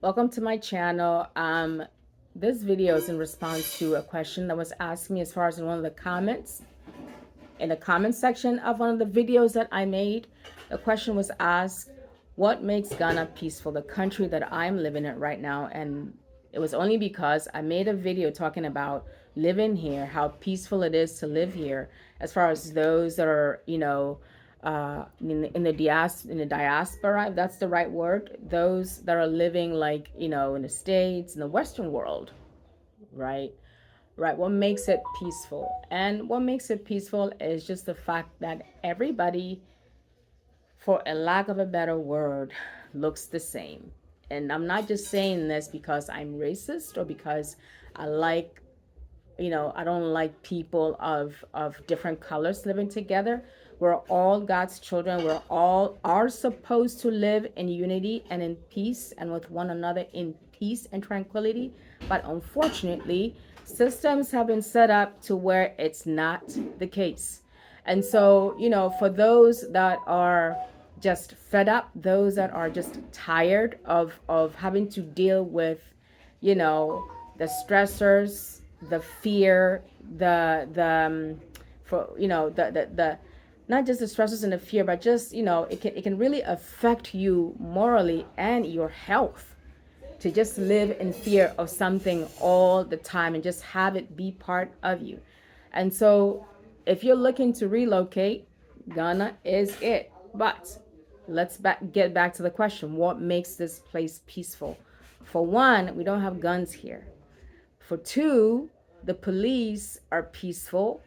Welcome to my channel. This video is in response to a question that was asked me as far as in one of the comments, in the comment section of one of the videos that I made. The question was asked, what makes Ghana peaceful, the country that I'm living in right now? And it was only because I made a video talking about living here, how peaceful it is to live here, as far as those that are, in the diaspora, if that's the right word, those that are living like, in the States, in the Western world, right? Right. What makes it peaceful? And what makes it peaceful is just the fact that everybody, for a lack of a better word, looks the same. And I'm not just saying this because I'm racist or because I like, I don't like people of different colors living together. We're all God's children. We're all are supposed to live in unity and in peace and with one another in peace and tranquility. But unfortunately, systems have been set up to where it's not the case. And so, for those that are just fed up, those that are just tired of having to deal with, the stressors, the fear, for the not just the stresses and the fear, but just it can really affect you morally and your health to just live in fear of something all the time and just have it be part of you. And so, if you're looking to relocate, Ghana is it. But get back to the question, what makes this place peaceful? For one, we don't have guns here. For two, the police are peaceful.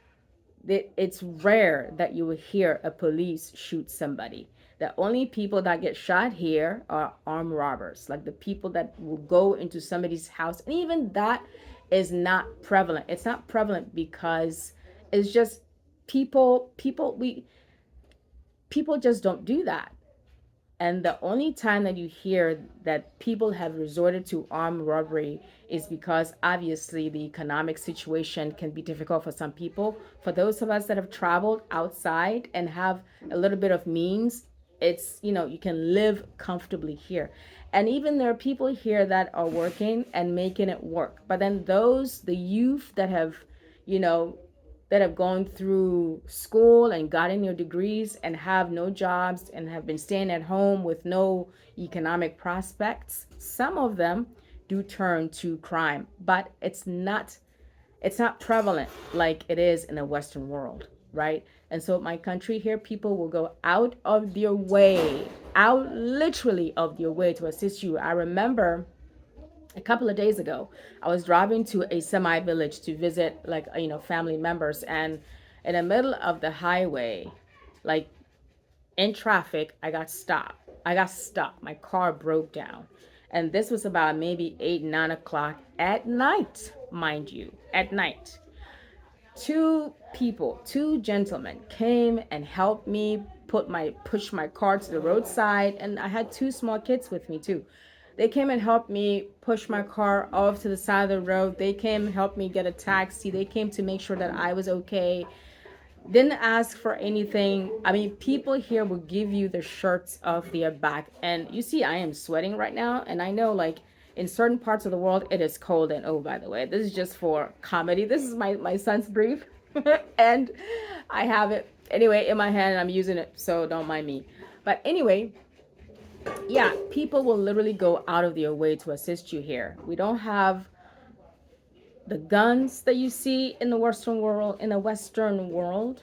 It's rare that you will hear a police shoot somebody. The only people that get shot here are armed robbers, like the people that will go into somebody's house. And even that is not prevalent. It's not prevalent because it's just people just don't do that. And the only time that you hear that people have resorted to armed robbery is because obviously the economic situation can be difficult for some people. For those of us that have traveled outside and have a little bit of means, you can live comfortably here. And even there are people here that are working and making it work. But then the youth you know, that have gone through school and gotten your degrees and have no jobs and have been staying at home with no economic prospects, some of them do turn to crime, but it's not prevalent like it is in the Western world, right? And so my country here, people will go out of their way, out literally of their way to assist you. I remember a couple of days ago, I was driving to a semi village to visit, like, family members. And in the middle of the highway, like in traffic, I got stopped. I got stuck. My car broke down. And this was about maybe 8, 9 o'clock at night, mind you, at night. Two gentlemen came and helped me push my car to the roadside, and I had two small kids with me too. They came and helped me push my car off to the side of the road. They came and helped me get a taxi. They came to make sure that I was okay. Didn't ask for anything. I mean, people here will give you the shirts off their back. And you see, I am sweating right now. And I know, like, in certain parts of the world, it is cold. And oh, by the way, this is just for comedy. This is my son's brief. And I have it anyway in my hand and I'm using it. So don't mind me. But anyway, yeah, people will literally go out of their way to assist you here. We don't have the guns that you see in the Western world,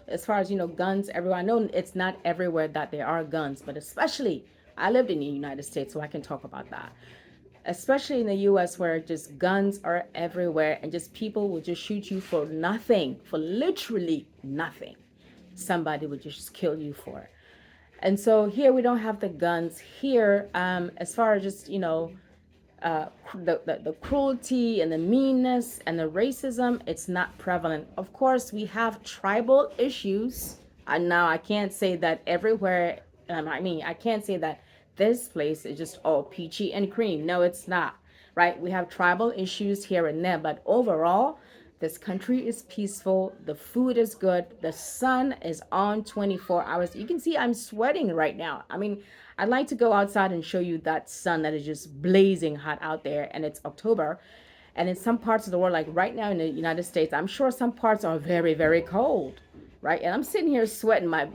as far as guns everywhere. I know it's not everywhere that there are guns, but especially I lived in the United States, so I can talk about that. Especially in the US, where just guns are everywhere and just people will just shoot you for nothing, for literally nothing. Somebody would just kill you for it. And so here we don't have the guns here. As far as just the cruelty and the meanness and the racism, it's not prevalent. Of course, we have tribal issues. And now I can't say that everywhere. I can't say that this place is just all peachy and cream. No, it's not. Right? We have tribal issues here and there, but overall, This country is peaceful. The food is good. The sun is on 24 hours. You can see I'm sweating right now. I mean, I'd like to go outside and show you that sun that is just blazing hot out there, and it's October. And in some parts of the world, like right now in the United States, I'm sure some parts are very, very cold, right? And I'm sitting here sweating my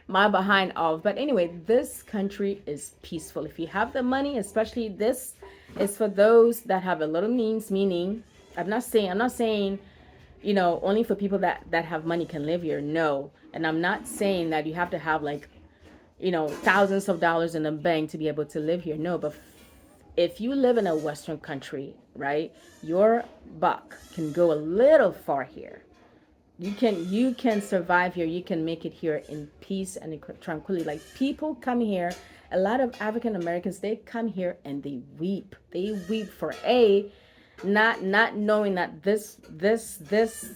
my behind off. But anyway, this country is peaceful. If you have the money, especially this is for those that have a little means, meaning I'm not saying only for people that have money can live here. No. And I'm not saying that you have to have like thousands of dollars in the bank to be able to live here. No, but if you live in a Western country, right, your buck can go a little far here. You can survive here. You can make it here in peace and in tranquility. Like people come here, a lot of African Americans, they come here and they weep. They weep for not knowing that this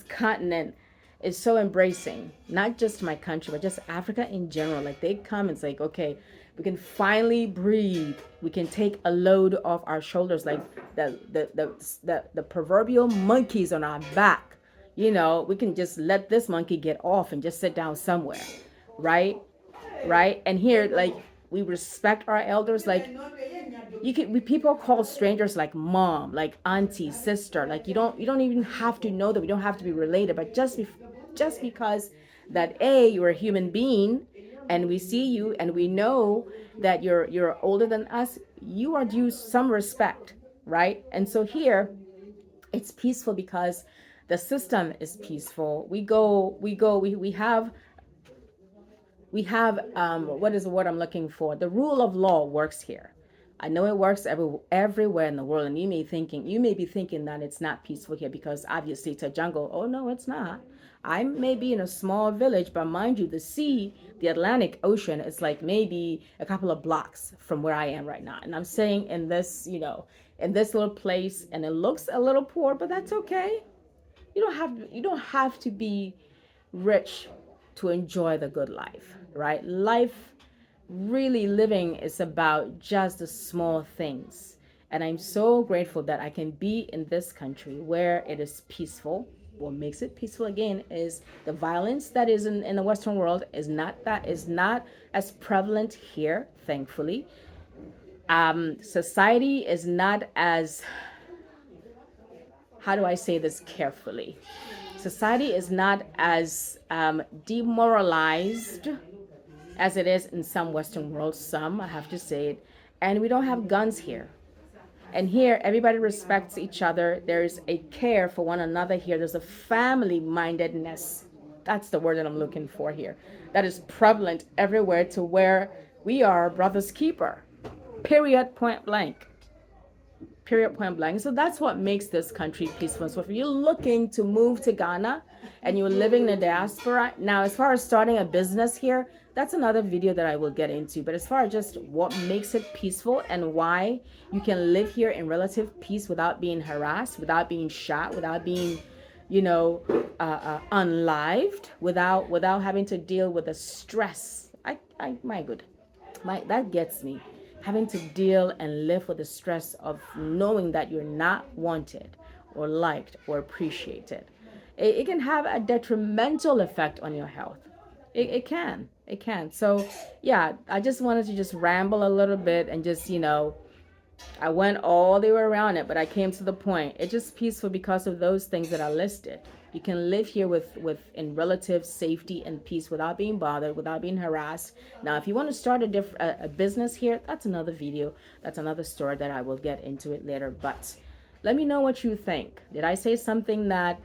continent is so embracing, not just my country, but just Africa in general. Like they come, it's like, okay, we can finally breathe. We can take a load off our shoulders, like the proverbial monkeys on our back. We can just let this monkey get off and just sit down somewhere, right? Right? And here, like, we respect our elders. Like, people call strangers like mom, like auntie, sister. Like you don't even have to know that. We don't have to be related, but just because that you're a human being, and we see you and we know that you're older than us, you are due some respect, right? And so here it's peaceful because the system is peaceful. We have what is the word I'm looking for? The rule of law works here. I know it works everywhere in the world, and you may be thinking that it's not peaceful here because obviously it's a jungle. Oh no, it's not. I may be in a small village, but mind you, the sea, the Atlantic Ocean, is like maybe a couple of blocks from where I am right now. And I'm saying in this little place, and it looks a little poor, but that's okay. You don't have to be rich to enjoy the good life, right? Life, really living, is about just the small things. And I'm so grateful that I can be in this country where it is peaceful. What makes it peaceful again is the violence that is in the Western world is not as prevalent here, thankfully. Society is not as, how do I say this carefully? Society is not as demoralized as it is in some Western world. Some, I have to say it. And we don't have guns here. And here, everybody respects each other. There's a care for one another here. There's a family mindedness. That's the word that I'm looking for here. That is prevalent everywhere, to where we are brother's keeper. Period, point blank. Period, point blank. So that's what makes this country peaceful. So if you're looking to move to Ghana and you're living in the diaspora, now as far as starting a business here, that's another video that I will get into. But as far as just what makes it peaceful and why you can live here in relative peace without being harassed, without being shot, without being, unlived, without having to deal with the stress. That gets me. Having to deal and live with the stress of knowing that you're not wanted or liked or appreciated. It can have a detrimental effect on your health. It can. It can. So, yeah, I just wanted to just ramble a little bit and just, I went all the way around it, but I came to the point. It's just peaceful because of those things that I listed. You can live here with in relative safety and peace without being bothered, without being harassed. Now, if you want to start a business here, that's another video. That's another story that I will get into it later. But let me know what you think. Did I say something that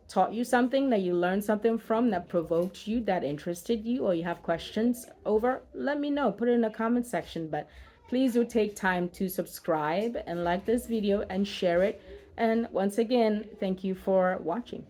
taught you something, that you learned something from, that provoked you, that interested you, or you have questions over? Let me know. Put it in the comment section. But please do take time to subscribe and like this video and share it. And once again, thank you for watching.